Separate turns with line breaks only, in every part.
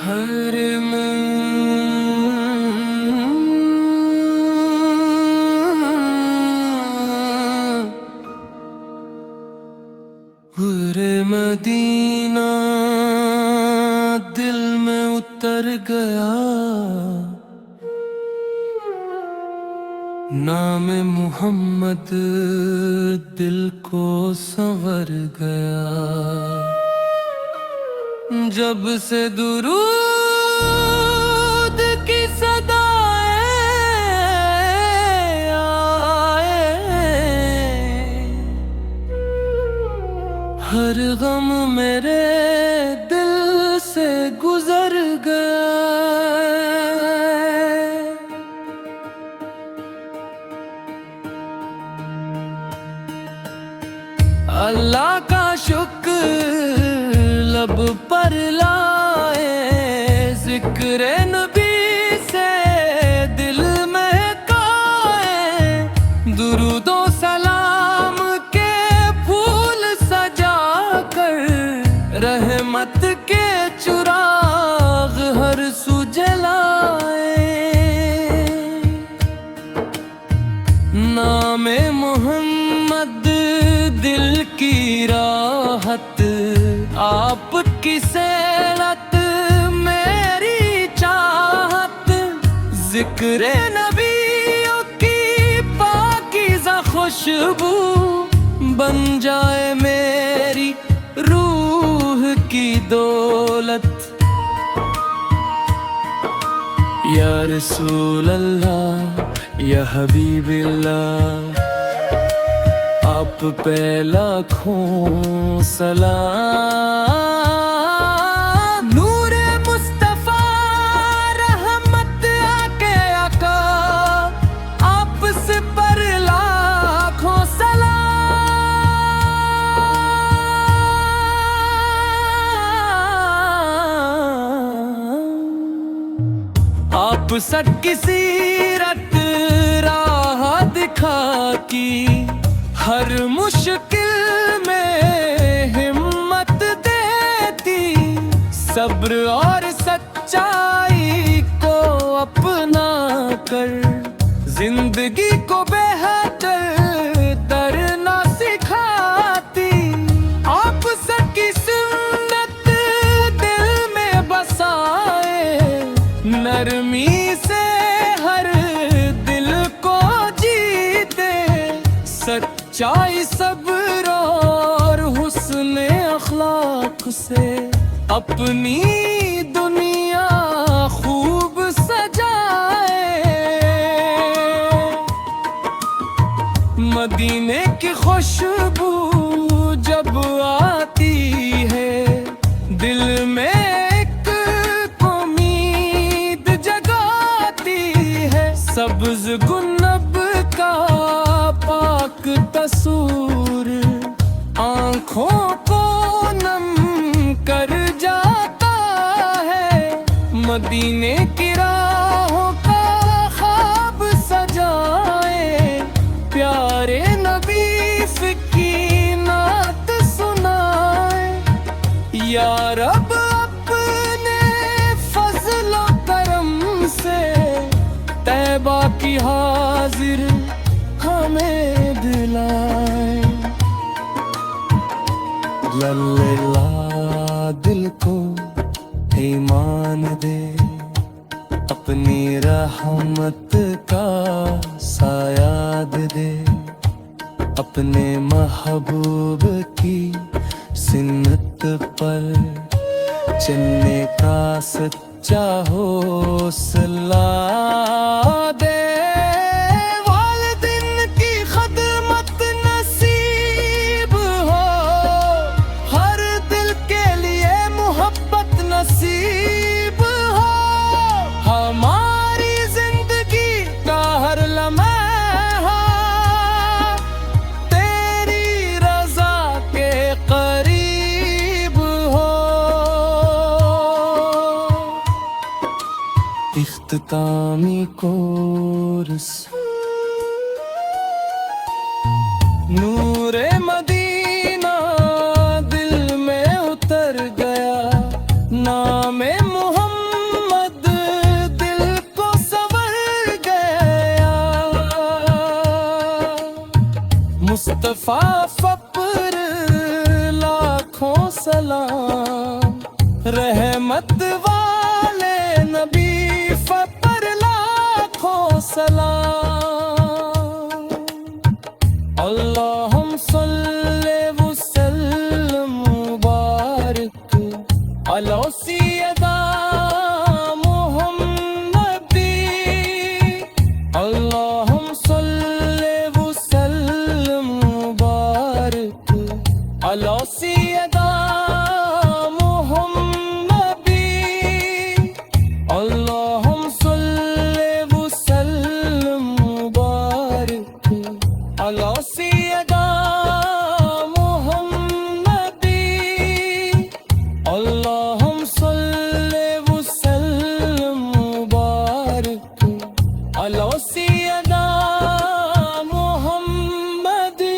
हर hurray Medina दिल में उतर गया, नाम मोहम्मद दिल को संवर गया। जब से दुरूद की सदाएं आए, हर गम मेरे दिल से गुजर गया। अल्लाह का शुक्र लब पर लाए, जिक्र नबी से दिल महकाए, दुरूदो सलाम के फूल सजा कर, रहमत के चुराग हर सू जलाए। नामे मोहम्मद दिल की राहत, आपकी सेहत मेरी चाहत, जिक्र नबियों की पाकीज़ा खुशबू बन जाए मेरी रूह की दौलत। या रसूल अल्लाह या हबीब अल्लाह, आप पे लाखों सलाम। नूरे मुस्तफा रहमत आके आका, आप से पर लाखों सलाम। आप सच्ची सीरत राह दिखा की, हर मुश्किल में हिम्मत देती, सब्र और सच्चाई को अपना कर, जिंदगी को बेहतर दरना सिखाती। आप सकी सुन्नत दिल में बसाए, नरमी से हर दिल को जीते, सच्चाई सब्र और हुस्न अखलाक से अपनी दुनिया खूब सजाए। मदीने की खुशबू जब आती है, दिल में एक उम्मीद जगाती है। सब्ज गुन्नब का पाक तसूर आँखों को नम कर जाता है, मदीने की राहों का ख्वाब सजाए, प्यारे नबी की नात सुनाए। या रब अपने फजल और करम से तैबा की हाजिर हमें दिलाए। लल्ला दिल को ईमान दे, अपनी रहमत का सायाद दे, अपने महबूब की सिन्नत पर चलने का सच्चा हौसला दे। नसीब हो हमारी जिंदगी का हर लम्हा तेरी रजा के करीब हो। इख्तितामी कोर्स नूरे मदीना दिल में उतर गया, नामे मोहम्मद मुस्तफा फपर लाखों सलाम, रहमत वाले नबी फपर लाखों सलाम। अल्लाहुम्मा सल्ले वसल्लम मुबारक अला सय्यदा मुहम्मदी। अल्लाहुम्मा सल्ले वसल्लम मुबारक अला सय्यदा मुहम्मदी। अल्लाहुम्मा सल्ले वसल्लम मुबारक अला सय्यदा मुहम्मदी। अल्लाहुम्मा सल्ले वसल्लम मुबारक अला सय्यदा मुहम्मदी।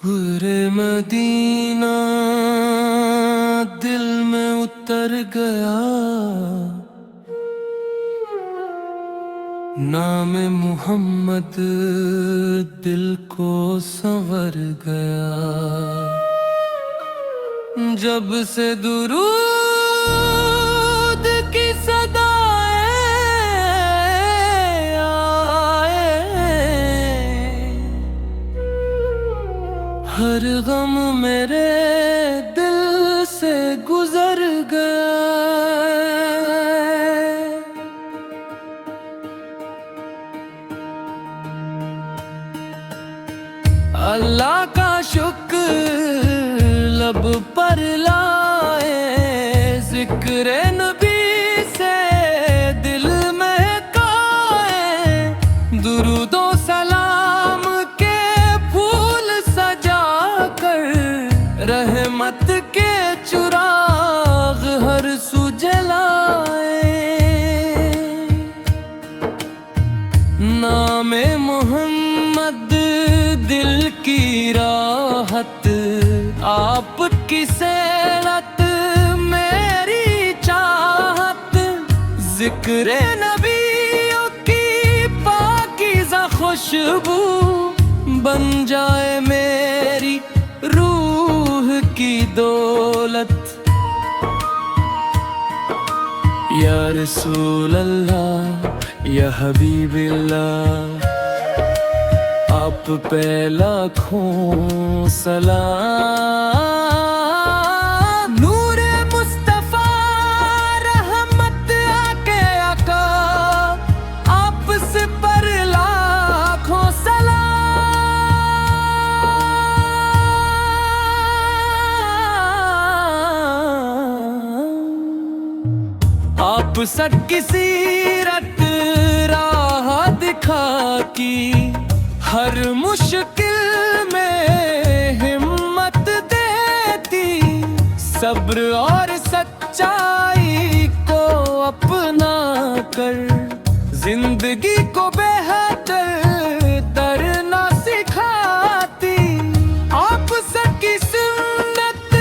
हुर्रे मदीना दिल में उतर गया, नाम मोहम्मद दिल को संवर गया। जब से दुरूद की सदाएं आए, हर गम मेरे दिल से गुजर गया। अल्लाह का शुक्र लब पर लाए, जिक्र नबी से दिल महकाए। दुरूदो सलाम के फूल सजा कर, रहमत के चुराग हर सू जलाए। नामे मोहम्मद दिल की राहत, आपकी सेहत मेरी चाहत। जिक्र नबियों की पाकीज़ा खुशबू बन जाए मेरी रूह की दौलत। या रसूल अल्लाह या हबीब अल्लाह, आप पे लाखों सलाम। नूरे मुस्तफा रहमत आके आका, आप से पर लाखों सलाम। आप सच्ची सीरत राह दिखा की, हर मुश्किल में हिम्मत देती। सब्र और सच्चाई को अपना कर, जिंदगी को बेहतर करना सिखाती। आप सकी सुन्नत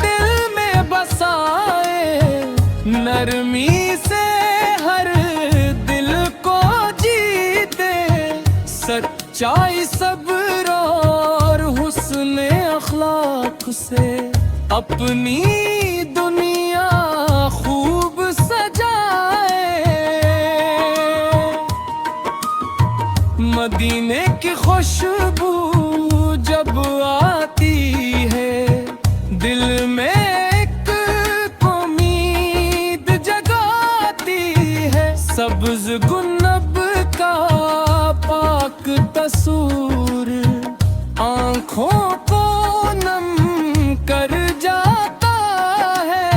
दिल में बसाए, नरमी से हर दिल को जीते। सच्चाई सब्र और हुस्न अखलाक से अपनी दुनिया खूब सजाए। मदीने की खुशबू जब आती है, दिल में एक उम्मीद जगाती है। सब्ज गुन्नब का पाक तसूर आँखों को नम कर जाता है।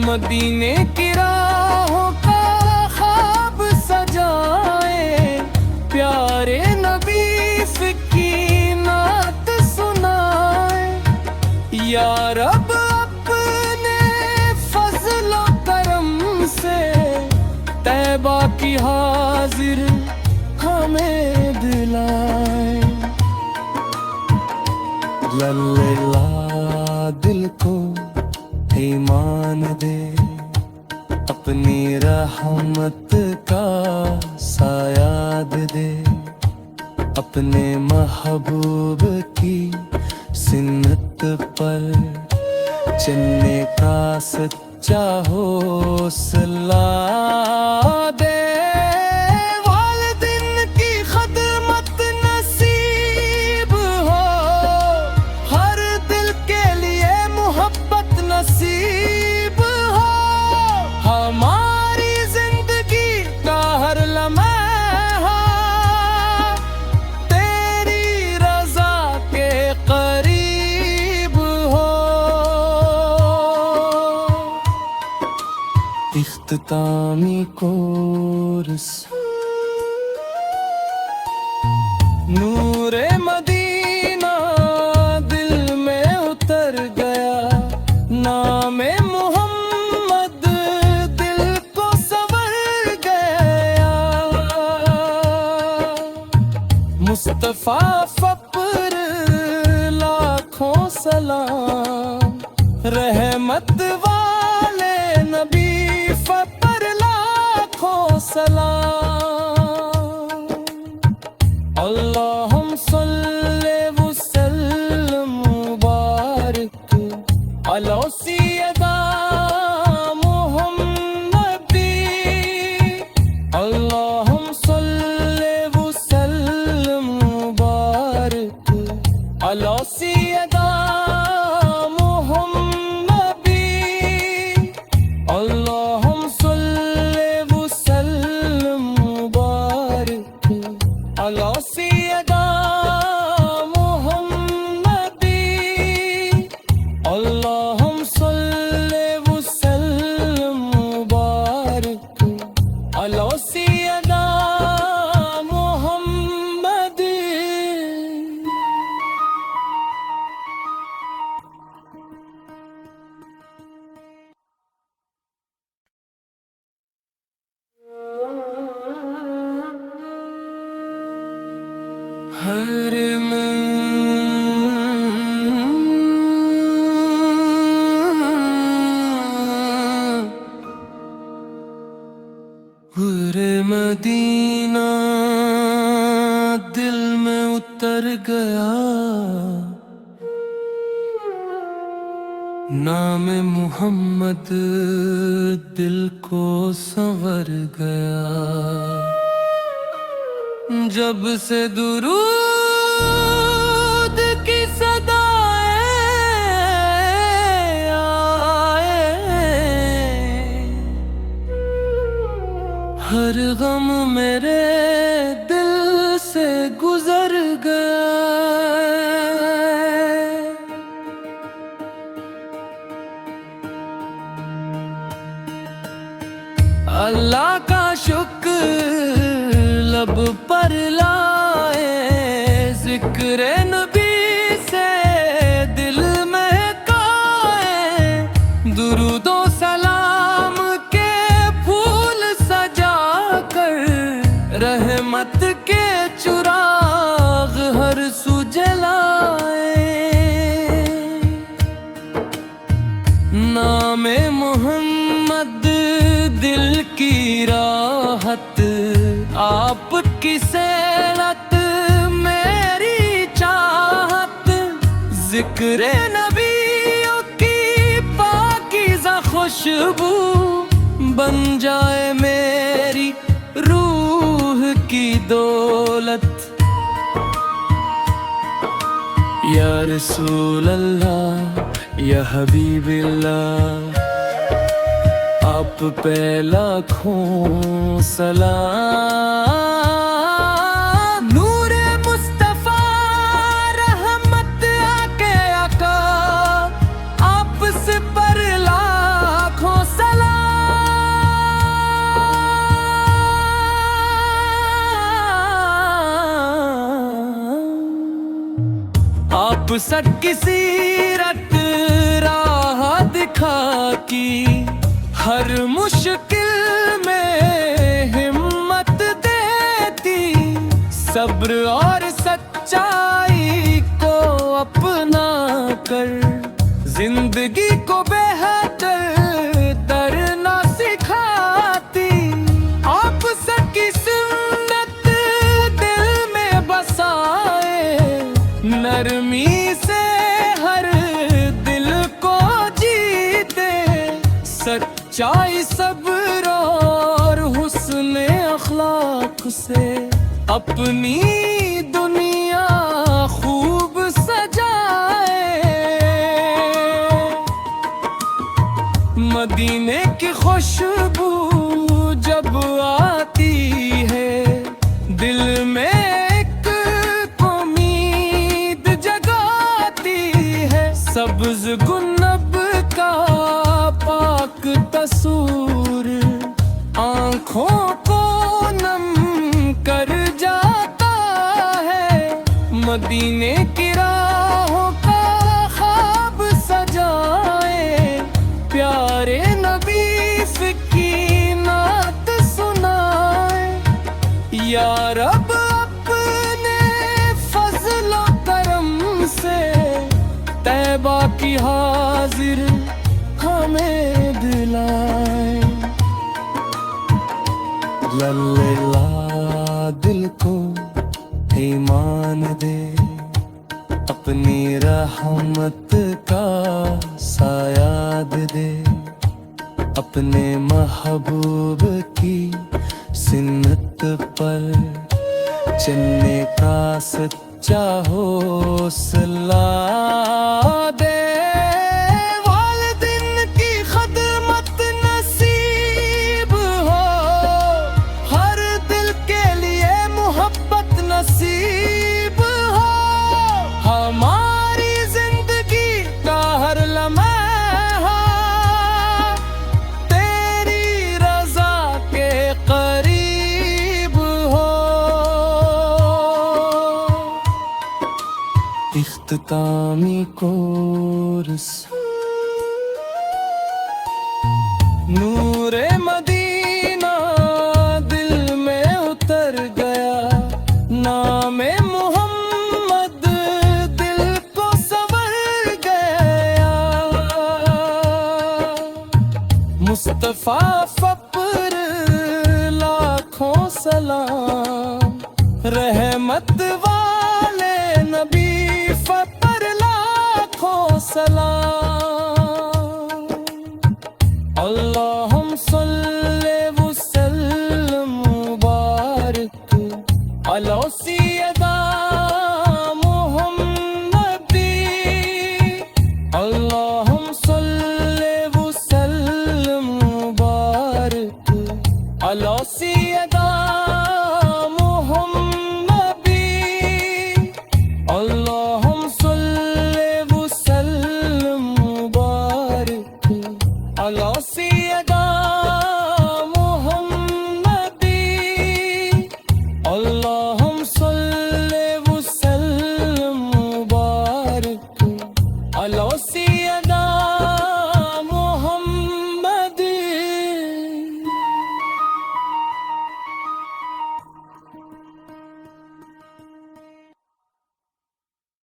मदीने की राहों का ख्वाब सजाए, प्यारे नबी की नात सुनाए। या रब अपने बाकी हाजिर हमें दिलाए। लल्ला दिल को ईमान दे, अपनी रहमत का साया दे, अपने महबूब की सिन्नत पर चलने का सच्चा हौसला दे। वालिदैन की खिदमत नसीब हो, हर दिल के लिए मोहब्बत नसीब हो। हमारी जिंदगी का हर लम्हा तेरी रजा के करीब हो। इख्तितामी कोर्स नूरे मदीना दिल में उतर गया, नामे मोहम्मद दिल को संवर गया। मुस्तफा फपर लाखों सलाम, रहमत वाले नबी फपर लाखों सलाम। अल्लाहुम्मा सल्ले व सल्लिम मुबारक अला सय्यदा मुहम्मदी। अल्लाहुम्मा सल्ले व सल्लिम मुबारक अला सय्यदा मुहम्मदी। अल्लाहुम्मा सल्ले व सल्लिम मुबारक अला सय्यदा मुहम्मदी। अल्लाहुम्मा सल्ले व सल्लिम मुबारक अला सय्यदा मुहम्मदी। हर हुर्रे मदीना दिल में उतर गया, नाम मोहम्मद दिल को संवर गया। जब से दुरूद की सदाएं आए, हर गम मेरे दिल से गुजर गया। अल्लाह का शुक्र लब पर लाए, जिक्र नबी से दिल महकाए। दुरूदो सलाम के फूल सजा कर, रहमत के चुराग हर सू जलाए। नामे मोहम्मद दिल की राहत, आपकी सेहत मेरी चाहत। जिक्र नबियों की पाकीज़ा खुशबू बन जाए मेरी रूह की दौलत। या रसूल अल्लाह या हबीब अल्लाह, आप पे लाखों सलाम। नूरे मुस्तफा रहमत आके आका, आप से पर लाखों सलाम। आप सच की सीरत राह दिखा की, हर मुश्किल में सब्र और सच्चाई को अपना कर जिंदगी को बेहतर डरना सिखाती। आप सबकी सुन्नत दिल में बसाए, नरमी से हर दिल को जीते। सच्चाई सब्र और हुस्न अखलाक से अपनी दुनिया खूब सजाए। मदीने की खुशबू जब आती है, दिल में एक उम्मीद जगाती है। सब्ज गुन्नब का पाक तसूर आँखों को नम कर जाता है। मदीने की राहों का ख्वाब सजाए, प्यारे नबी की नात सुनाए। या रब अपने फजल करम से तैबा की हाजिर हमें दिलाए। लल्ला दिल को ईमान दे, अपनी रहमत का सायाद दे। अपने महबूब की सिन्नत पर चलने का सच्चा हौसला दे। वालिदैन की खदमत नसीब हो, हर दिल के लिए मोहब्बत नसीब हो। हमारी जिंदगी का हर लम्हा तेरी रजा के करीब हो। इख्तितामी कोर्स नूरे मदीना दिल में उतर गया। नामे मोहम्मद दिल को संवर गया। मुस्तफा फपर लाखों सलाम, रहमत वाले नबी फपर लाखों सलाम। अल्लाहुम्मा सल्ले व सल्लिम मुबारक अला सय्यदा मुहम्मदी। अल्लाहुम्मा सल्ले व सल्लिम मुबारक अला सय्यदा मुहम्मदी। अल्लाहुम्मा सल्ले व सल्लिम मुबारक अला सय्यदा